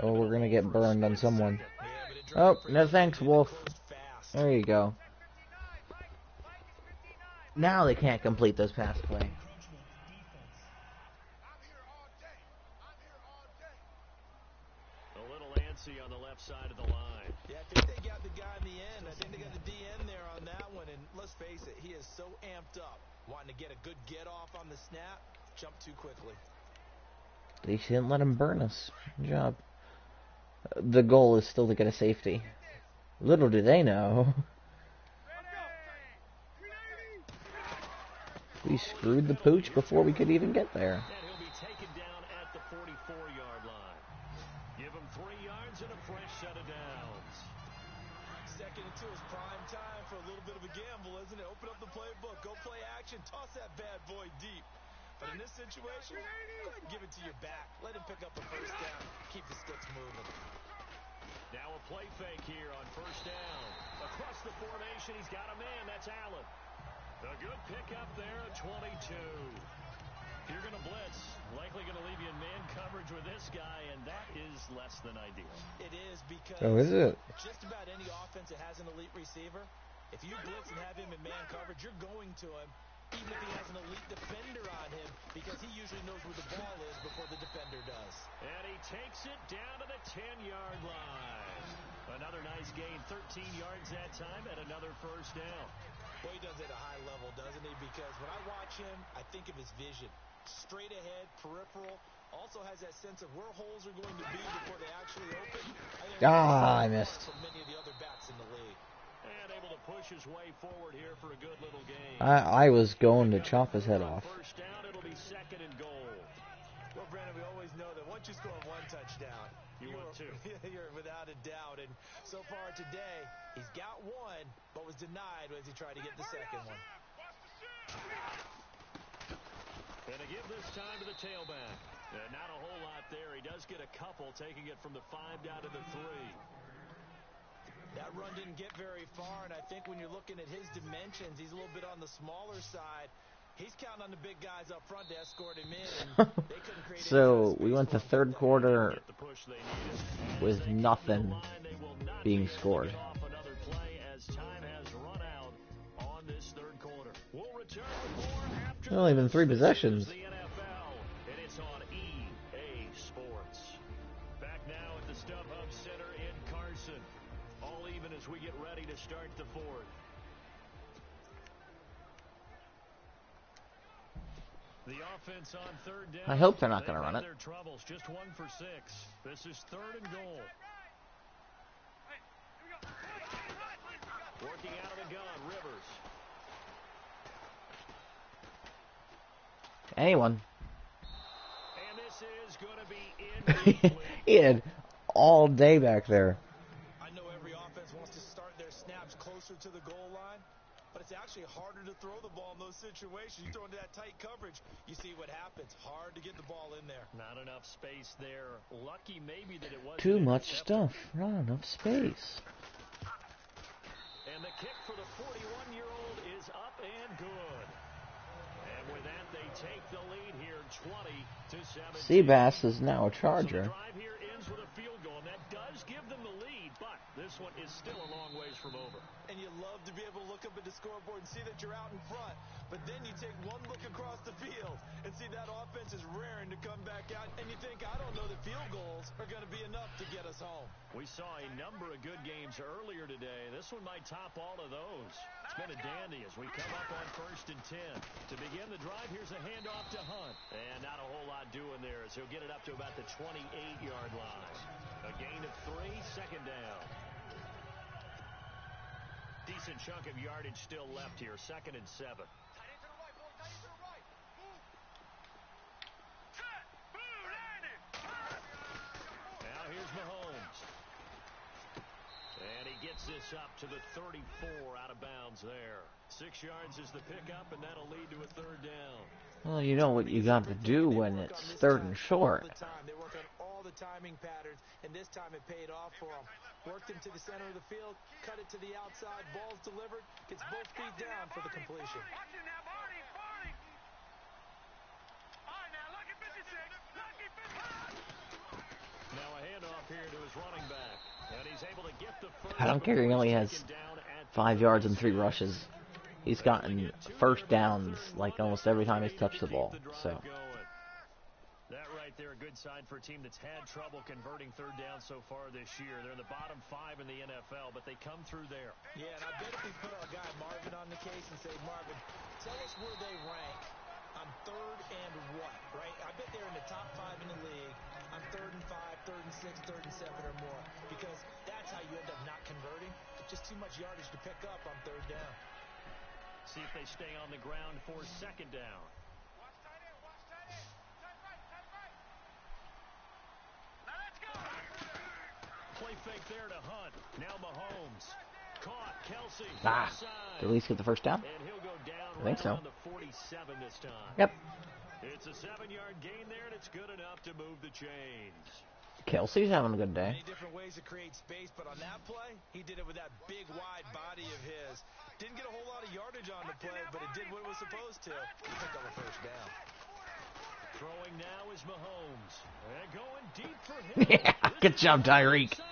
Oh, we're going to get burned on someone. Oh, no thanks, Wolf. There you go. Now they can't complete this pass play. A little antsy on the left side of the line. Yeah, I think they got the guy in the end. I think they got the DN there on that one. And let's face it, he is so amped up, wanting to get a good get off on the snap, jump too quickly. They didn't let him burn us. Good job. The goal is still to get a safety. Little do they know. We screwed the pooch before we could even get there. And he'll be taken down at the 44-yard line. Give him 3 yards and a fresh set of downs. Second and 2 is prime time for a little bit of a gamble, isn't it? Open up the playbook, go play action, toss that bad boy deep. But in this situation, go ahead and give it to your back. Let him pick up a first down. Keep the sticks moving. Now a play fake here on first down. Across the formation, he's got a man. That's Allen. A good pickup there at 22. If you're going to blitz, likely going to leave you in man coverage with this guy, and that is less than ideal. It is because is it? Just about any offense that has an elite receiver, if you blitz and have him in man coverage, you're going to him, even if he has an elite defender on him, because he usually knows where the ball is before the defender does. And he takes it down to the 10-yard line. Another nice gain, 13 yards that time, and another first down. Well, he does it at a high level, doesn't he? Because when I watch him, I think of his vision. Straight ahead, peripheral. Also has that sense of where holes are going to be before they actually open. I missed. From many of the other backs in the league. And able to push his way forward here for a good little game. I was going to chop his head off. First down, it'll be second and goal. Well, Brandon, we always know that once you score one touchdown, you're without a doubt. And so far today, he's got one, but was denied as he tried to get the second one. And to give this time to the tailback. Not a whole lot there. He does get a couple, taking it from the 5 down to the 3. That run didn't get very far, and I think when you're looking at his dimensions, he's a little bit on the smaller side. He's counting on the big guys up front to escort him in. And they couldn't create So we went to third quarter with nothing being scored. Only been 3 possessions. The NFL, and it's on EA Sports. Back now The offense on third down. I hope they're not going to run it. Their troubles, just 1 for 6. This is 3rd and goal. Working out of the gun, Rivers. Anyone. And this is going to be incomplete. He had all day back there. I know every offense wants to start their snaps closer to the goal line, but it's actually harder to throw the ball in those situations. You throw into that tight coverage, you see what happens. Hard to get the ball in there. Not enough space there. Lucky maybe that it wasn't Too much stuff. Not enough space. And the kick for the 41-year-old is up and good. And with that, they take the lead here, 20-17. Seabass is now a Charger. So the drive here ends with a field goal, and that does give them the lead, but this one is still a long ways from over. And you love to be able to look up at the scoreboard and see that you're out in front, but then you take one look across the field and see that offense is raring to come back out, and you think, I don't know that field goals are going to be enough to get us home. We saw a number of good games earlier today. This one might top all of those. It's been a dandy as we come up on 1st and 10. To begin the drive, here's a handoff to Hunt. And not a whole lot doing there as he'll get it up to about the 28-yard line. A gain of 3, 2nd down. Decent chunk of yardage still left here, 2nd and 7. Now here's Mahomes. And he gets this up to the 34 out of bounds there. 6 yards is the pickup, and that'll lead to a 3rd down. Well, you know what you got to do when it's 3rd and short. They work on all the timing patterns, and this time it paid off for them. Worked him to the center of the field, cut it to the outside, ball's delivered, gets both feet down for the completion. Now a handoff here to his running back, and he's able to get the first. I don't care, he only has 5 yards and 3 rushes. He's gotten first downs like almost every time he's touched the ball. So that right there, a good sign for a team that's had trouble converting 3rd down so far this year. They're in the bottom 5 in the NFL, but they come through there. Yeah, and I bet if we put our guy Marvin on the case and say, Marvin, tell us where they rank on 3rd and what, right? I bet they're in the top 5 in the league on 3rd and 5, 3rd and 6, 3rd and 7 or more, because that's how you end up not converting. Just too much yardage to pick up on 3rd down. See if they stay on the ground for 2nd down. Play fake there to Hunt. Now Mahomes. Caught. Kelsey. At least get the first down. And he'll go down I think so. around the 47 this time. Yep. It's a 7-yard gain there, and it's good enough to move the chains. Kelsey's having a good day. Many different ways to create space, but on that play, he did it with that big, wide body of his. Didn't get a whole lot of yardage on the play, but it did what it was supposed to. He picked up a first down. Throwing now is Mahomes. And going deep for him. Yeah, good job, Tyreek. And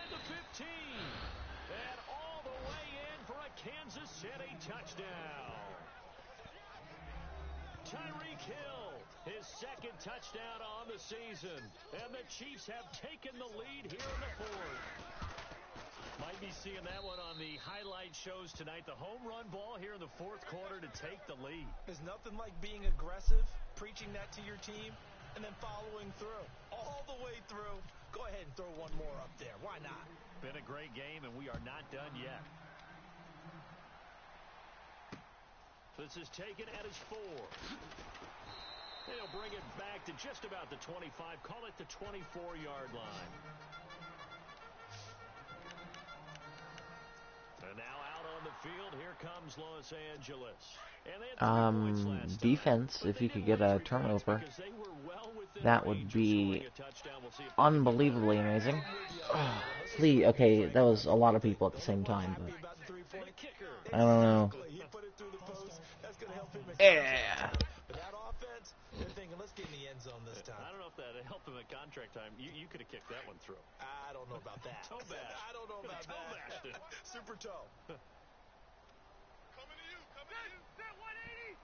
all the way in for a Kansas City touchdown. Tyreek Hill, his 2nd touchdown on the season. And the Chiefs have taken the lead here in the 4th. Might be seeing that one on the highlight shows tonight. The home run ball here in the 4th quarter to take the lead. There's nothing like being aggressive, preaching that to your team, and then following through. All the way through. Go ahead and throw one more up there. Why not? Been a great game, and we are not done yet. This is taken at his 4. They'll bring it back to just about the 25. Call it the 24-yard line. And now out on the field, here comes Los Angeles. And they had 3 points last time, defense, if you could get a turnover, that would be unbelievably amazing. Oh, please, okay, that was a lot of people at the same time, but I don't know. Yeah. But that offense, they're thinking, let's get in the end zone this time. I don't know if that helped them at contract time. You could have kicked that one through. I don't know about that. Toe bash. I don't know about toe that. bashed it. Super toe. Coming to you. That 180.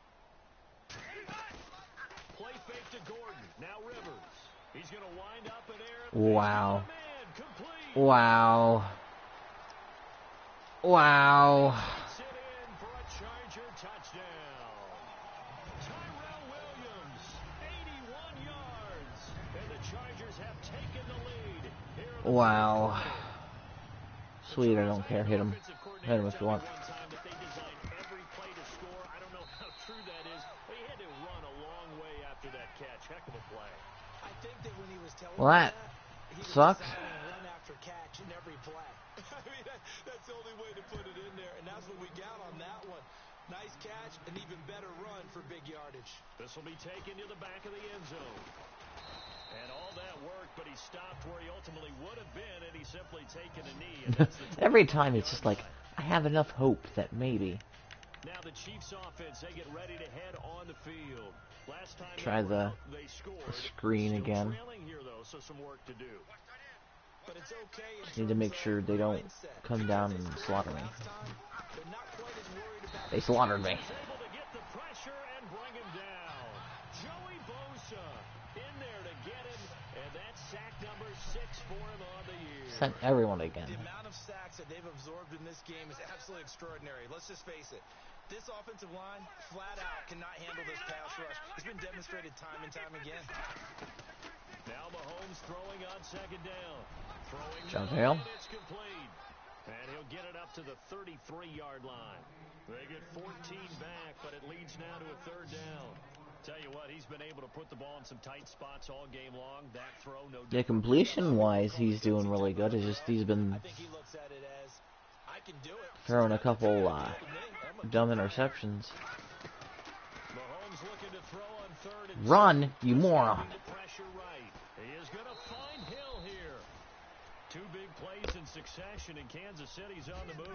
Play fake to Gordon. Now Rivers. He's going to wind up in air. Wow. Man, complete. Wow. Wow. Gets it in for a Charger touchdown. Tyrell Williams Wow. Sweet, I don't care. Hit him. Hit him if you want. One time that they designed every play to score. I don't know how true that is, but he had to run a long way after that catch. Heck of a play. I think that when he was telling Well, me that he was sucks. deciding run after catch in every play. I mean, that's the only way to put it in there, and that's what we got on that one. Nice catch, an even better run for big yardage. This will be taken to the back of the end zone. And all that work, but he stopped where he ultimately would have been, and he simply taken a knee. And that's the Every time it's just like, I have enough hope that maybe. Now the Chiefs offense, they get ready to head on the field. Last time Try the they scored. screen Still again. trailing here though, so some work to do. But it's okay. Need to make sure they don't come down and slaughter me. They're not quite as worried about They slaughtered me. He's able to get the pressure and bring him down. Joey Bosa in there to get him, and that's sack number 6 for him on the year. Sent everyone again. The amount of sacks that they've absorbed in this game is absolutely extraordinary. Let's just face it. This offensive line, flat out, cannot handle this pass rush. It's been demonstrated time and time again. Now Mahomes throwing on second down. Throwing Jump middle, hill. and it's complete. And he'll get it up to the 33-yard line. They get 14 back, but it leads now to a third down. Tell you what, he's been able to put the ball in some tight spots all game long. That throw, no Yeah, completion-wise, he's doing really good. It's just he's been I think he looks at it as, I can do it. throwing a couple dumb interceptions. Mahomes looking to throw on third and Run, you moron. the pressure right. He is going to find Hill here. 2 big plays in succession, and Kansas City's on the move.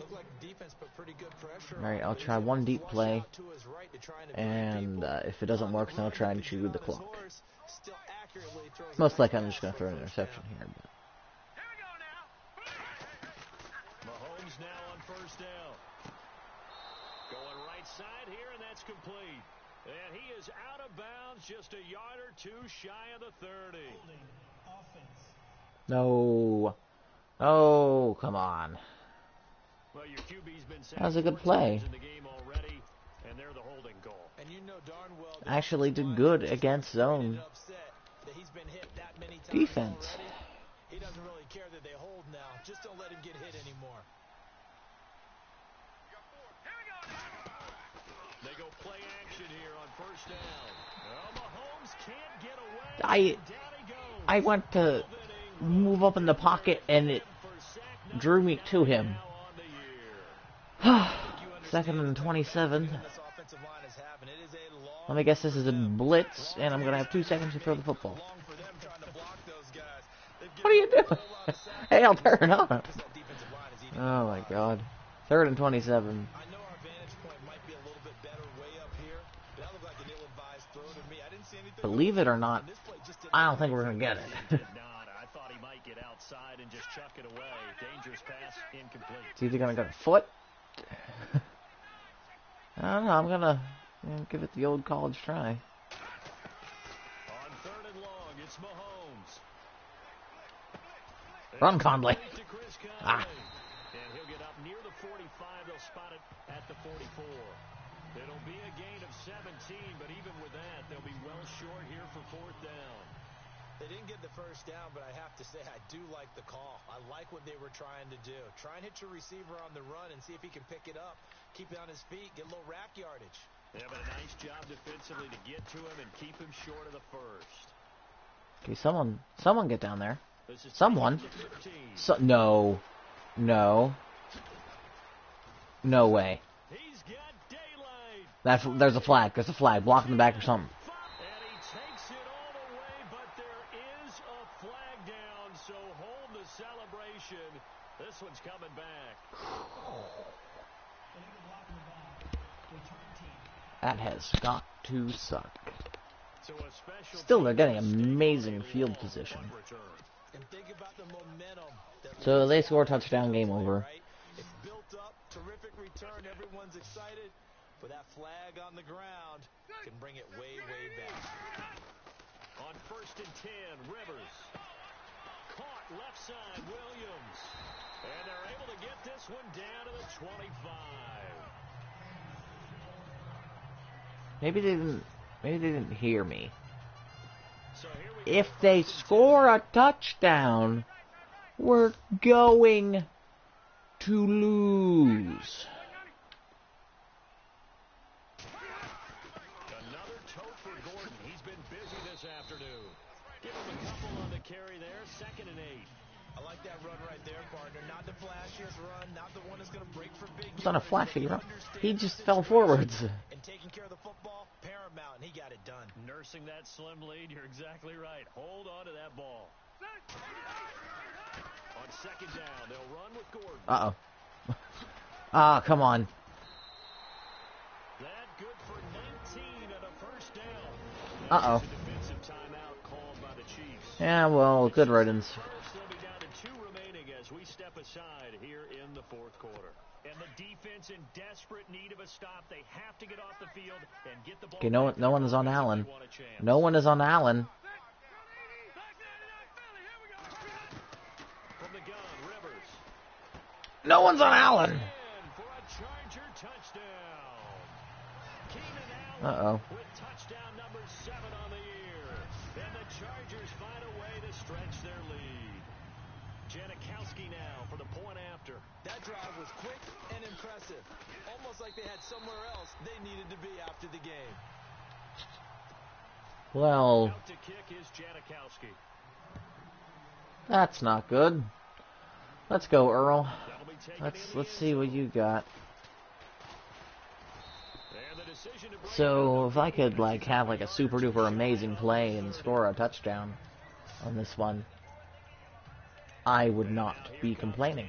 Looked like the defense put pretty good pressure. Alright, I'll try one deep play. And if it doesn't work, then I'll try and chew the clock. Most likely I'm just going to throw an interception here. But Here we go now. Mahomes now on first down. Going right side here, and that's complete. And he is out of bounds, just a yard or two shy of the 30. no. Oh, come on. Well, your QB's been That was a good play. in the game already, and they're the holding goal. And you know darn well Actually did good against zone that he's been hit that many times defense. already. He doesn't really care that they hold now. Just don't let him get hit anymore. Here we go now. They go play action here on first down. Well, Mahomes can't get away. Down he goes. I went to move up in the pocket and it drew me to him. Second and 27. Let me guess this is a blitz, and I'm going to have 2 seconds to throw the football. What are you doing? Hey, I'll turn it on. Oh my god. 3rd and 27. I know our vantage point might be a little bit better way up here, but that looked like an ill-advised throw to me. I didn't see anything. Believe it or not, I don't think we're going to get it. I thought he might get outside and just chuck it away. Dangerous pass, incomplete. It's either going to go to foot. I don't know, I'm going to give it the old college try. On 3rd and long, it's Mahomes. Run, Conley. To Chris Conley. Ah. And he'll get up near the 45. They'll spot it at the 44. It'll be a gain of 17, but even with that, they'll be well short here for 4th down. They didn't get the first down, but I have to say I do like the call. I like what they were trying to do. Try and hit your receiver on the run and see if he can pick it up. Keep it on his feet, get a little rack yardage. They have a nice job defensively to get to him and keep him short of the first. Okay, someone get down there. This is Someone. 15. No way. He's got daylight. There's a flag. There's a flag. Block in the back or something. And he takes it all the way, but there is a flag down, so hold the celebration. This one's coming back. That has got to suck. So a special Still, they're getting amazing field position. And think about the momentum. So they score a touchdown, game over. It's built up, terrific return, everyone's excited. But that flag on the ground can bring it way, way back. On 1st and 10, Rivers. Caught left side, Williams. And they're able to get this one down to the 25. Maybe they didn't hear me. So here we If go, they 1st and 10. score a touchdown, we're going to lose. Another tote for Gordon. He's been busy this afternoon. Give him a couple on the carry there. 2nd and 8. I like that run right there, partner. Not the flashiest run, not the one that's going to break for big It's not a yardage, flashy but run. understands He the just fell situation. forwards. And taking care of the football, paramount, and he got it done. Nursing that slim lead. You're exactly right. Hold on to that ball. On 2nd down, they'll run with Gordon. Uh-oh. Ah, come on. That good for 19 and a 1st down. Uh-oh. There's a defensive timeout called by the Chiefs. Yeah, well, good riddance. First, they'll be down to 2 remaining as we step aside here in the 4th quarter. And the defense in desperate need of a stop. They have to get off the field and get the ball. Okay, back no to one their is on offense if Allen. they want a chance. No one is on Allen. From the gun, Rivers. No one's on Allen. In for a Charger touchdown. Keenan Allen Uh-oh. with touchdown number 7 on the year. And the Chargers find a way to stretch their lead. Janikowski now for the point after. That drive was quick and impressive. Almost like they had somewhere else they needed to be after the game. Well, Out to kick is Janikowski. that's not good. Let's go, Earl. That'll be taken Let's see what you got. And the decision to bring So, if I could have a super duper amazing play and score a touchdown on this one, I would not be complaining.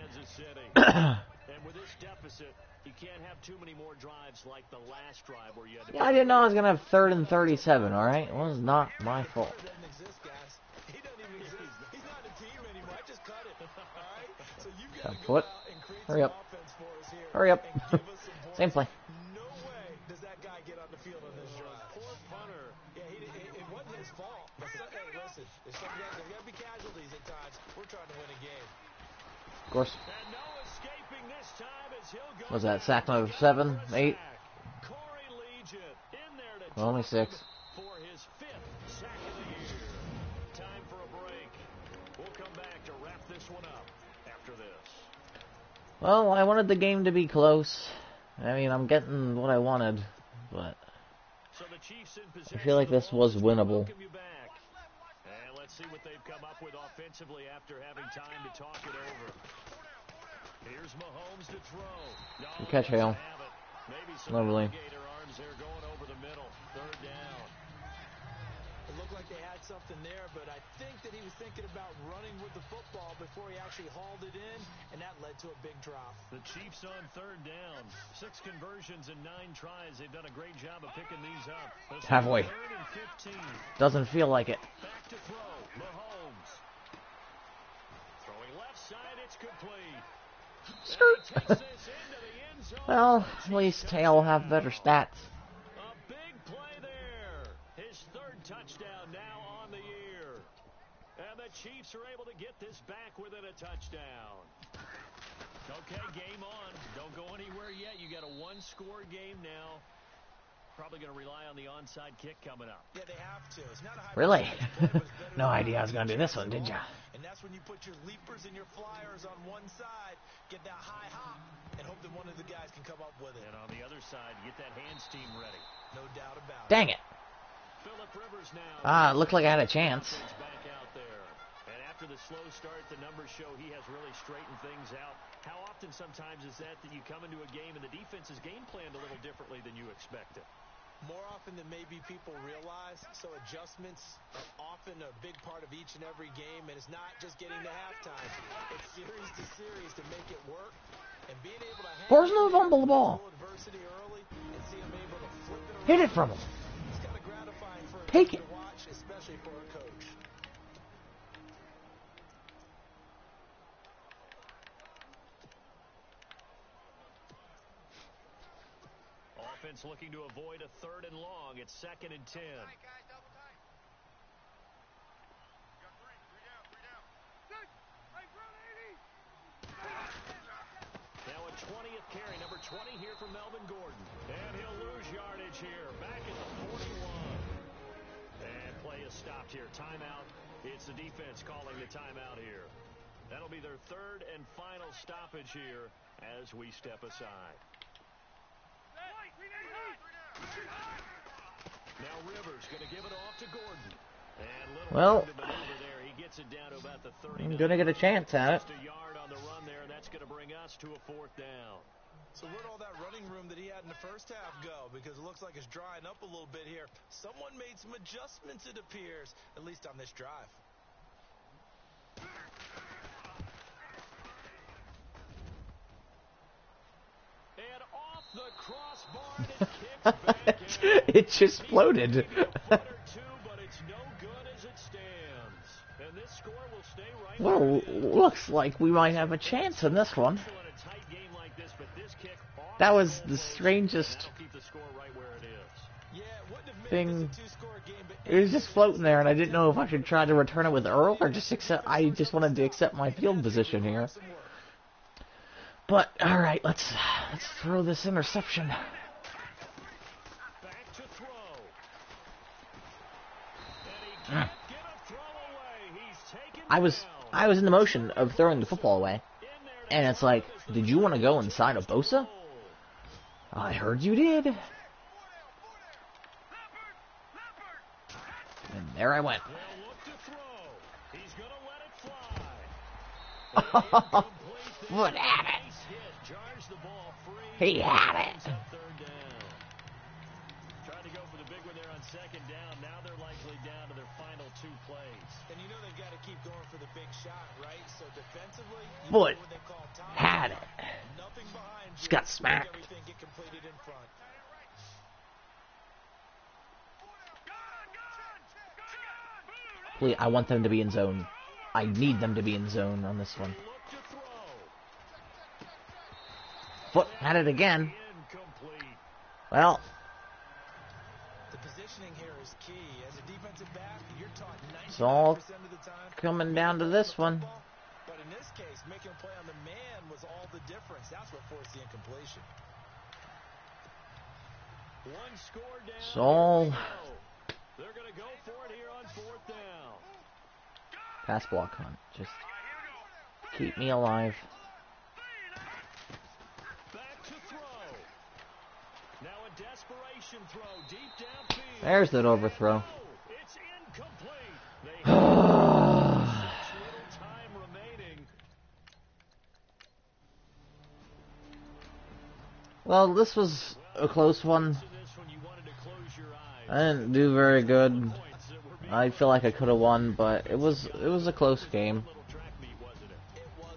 And with this deficit, you can't have too many more drives like the last drive where you had to... Yeah, I didn't know I was gonna have 3rd and 37. All right, it was not my fault. He doesn't exist, guys. He doesn't even exist. He's not a team anymore. I just cut it. All right? So you've got to go Foot. out and create Hurry some up. offense for us here. Hurry up. And give us some points. Same play. No way does that guy get on the field on this drive. Poor punter. Yeah, it wasn't his fault. But hey, listen, there's got to be casualties at times. We're trying to win a game. Of course. And no escaping this time as he'll go Was that back sack number again 7, for a 8? sack. Corey Legion in there to Only drop 6. him for his 5th sack of the year. Time for a break. We'll come back to wrap this one up after this. Well, I wanted the game to be close. I mean, I'm getting what I wanted, but So the Chiefs in I possession feel like of the this ball was as we winnable. welcome you back. And let's see what they've come up with offensively after having time to talk it over. Here's Mahomes to throw. No, Good catch, he doesn't Hale. have it. Maybe some Lovely. alligator arms there going over the middle. 3rd down. It looked like they had something there, but I think that he was thinking about running with the football before he actually hauled it in, and that led to a big drop. The Chiefs on 3rd down. 6 conversions and 9 tries. They've done a great job of picking these up. This is Halfway. 3rd and 15. Doesn't feel like it. Back to throw. Mahomes. Throwing left side. It's complete. Skirt. Well, at least Hale will have better stats. A big play there. His 3rd touchdown now on the year. And the Chiefs are able to get this back within a touchdown. Okay, game on. Don't go anywhere yet. You got a 1-score game now. Probably going to rely on the onside kick coming up. Yeah, they have to. It's not a high Really? percentage play, but it's better No than idea I was gonna do this one, did ya? And that's when you put your leapers and your flyers on one side, get that high hop, and hope that one of the guys can come up with it. And on the other side, get that hands team ready. No doubt about it. Dang it. Phillip Rivers now. Ah, it looked like I had a chance. Back out there. And after the slow start, the numbers show he has really straightened things out. How often sometimes is that you come into a game and the defense is game planned a little differently than you expected? More often than maybe people realize, so adjustments are often a big part of each and every game, and it's not just getting to halftime. It's series to series to make it work, and being able to Force no fumble the ball. adversity early and see him able to flip it around. Hit it from him. It's kind of gratifying for a Take team it. to watch, especially for a coach. Offense looking to avoid a 3rd and long. It's 2nd and 10. Now a 20th carry, number 20 here for Melvin Gordon. And he'll lose yardage here, back at the 41. And play is stopped here. Timeout. It's the defense calling the timeout here. That'll be their third and final stoppage here as we step aside. Now Rivers going to give it off to Gordon. And Well, there. He gets it down to about the 30. I'm gonna get a chance at it. Just a yard on the run there. That's going to bring us to a fourth down. So where'd all that running room that he had in the first half go? Because it looks like it's drying up a little bit here. Someone made some adjustments, it appears, at least on this drive. And off the crossbar, and it kicks back in. It just floated. Maybe a foot or two, but it's no good as it stands. And this score will stay right Well, where it is. looks like we might have a chance in this one. In a tight game like this, but this kick off That was goal the post, strangest that'll keep the score right where it is. Yeah, it wouldn't have made thing. this a two-score game, but It was just floating there, and I didn't know if I should try to return it with Earl or just accept. I just wanted to accept my field position here. But all right, let's throw this interception. Back to throw. And he can't get a throw away. He's taken I was in the motion of throwing the football away, and it's like, did you want to go inside of Bosa? I heard you did. And there I went. They'll look to throw. He's going to let it fly. Foot at it. Nice hit. Jars the ball free. He had it. Brings up third down. Trying to go for the big one there on second down. Now they're likely down to their final two plays. And you know they've got to keep going for the big shot, right? So defensively, you Foot know when they call time, had it. nothing behind Just you. got smacked. Make everything get completed in front. Please, I want them to be in zone. I need them to be in zone on this one. Look to throw. Foot had it again. Incomplete. Well, The positioning here is key. As a defensive back, you're taught 99% it's all of the time. coming down to this one. But in this case, making a play on the man was all the difference. That's what forced the incompletion. One score down. It's all They're going to go for it here on fourth down. pass block hunt. Just keep me alive. Back to throw. Now a desperation throw deep downfield. There's that overthrow. It's incomplete. They have such little time remaining. Well, this was a close one. In this one, you wanted to close your eyes. I didn't do very good. Points that were being I feel like I could have won, but it was a close game. little track meet, wasn't it?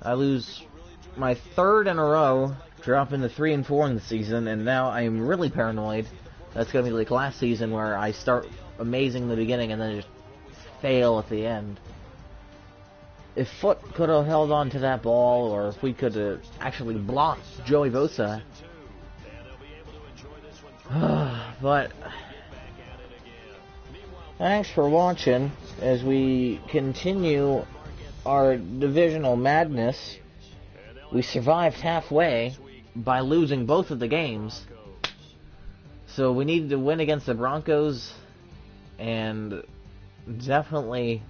I lose my third in a row, dropping to 3-4 in the season, and now I'm really paranoid. That's gonna be like last season where I start amazing in the beginning and then just fail at the end. If Foot could have held on to that ball, or if we could have actually blocked Joey Bosa, And they'll be able to enjoy this one. but Back at it again. Meanwhile, thanks for watching as we continue our divisional madness. We survived halfway by losing both of the games. So we needed to win against the Broncos, and definitely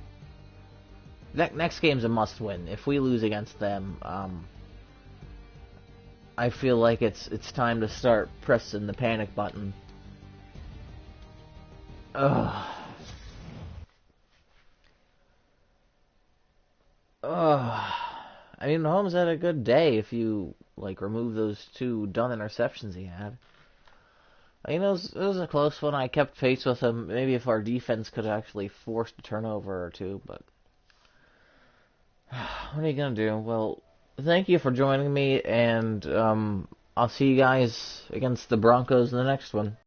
next game's a must-win. If we lose against them, I feel like it's time to start pressing the panic button. Ugh. I mean, Mahomes had a good day if you remove those two dumb interceptions he had. You know, it was a close one. I kept pace with him. Maybe if our defense could actually force a turnover or two, but what are you gonna do? Well, thank you for joining me, and I'll see you guys against the Broncos in the next one.